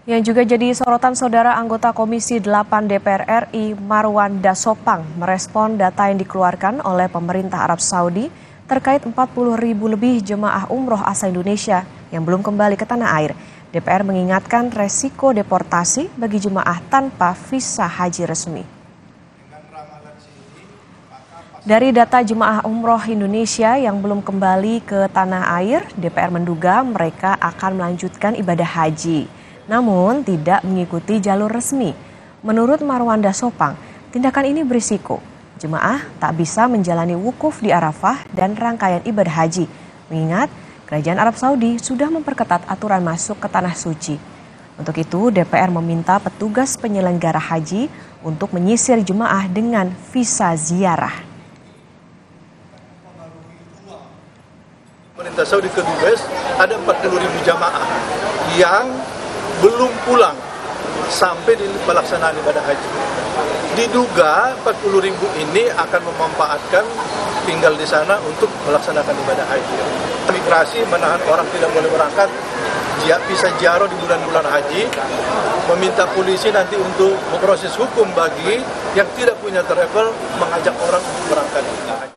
Yang juga jadi sorotan saudara anggota Komisi 8 DPR RI Marwan Dasopang merespon data yang dikeluarkan oleh pemerintah Arab Saudi terkait 40.000 lebih jemaah umroh asal Indonesia yang belum kembali ke tanah air. DPR mengingatkan resiko deportasi bagi jemaah tanpa visa haji resmi. Dari data jemaah umroh Indonesia yang belum kembali ke tanah air, DPR menduga mereka akan melanjutkan ibadah haji, namun tidak mengikuti jalur resmi. Menurut Marwan Dasopang, tindakan ini berisiko. Jemaah tak bisa menjalani wukuf di Arafah dan rangkaian ibadah haji, mengingat Kerajaan Arab Saudi sudah memperketat aturan masuk ke tanah suci. Untuk itu, DPR meminta petugas penyelenggara haji untuk menyisir jemaah dengan visa ziarah. Pemerintah Saudi ke Dubes ada 40.000 jamaah yang belum pulang sampai di pelaksanaan ibadah haji. Diduga 40.000 ini akan memanfaatkan tinggal di sana untuk melaksanakan ibadah haji. Migrasi menahan orang tidak boleh berangkat, bisa ziarah di bulan-bulan haji, meminta polisi nanti untuk memproses hukum bagi yang tidak punya travel mengajak orang berangkat.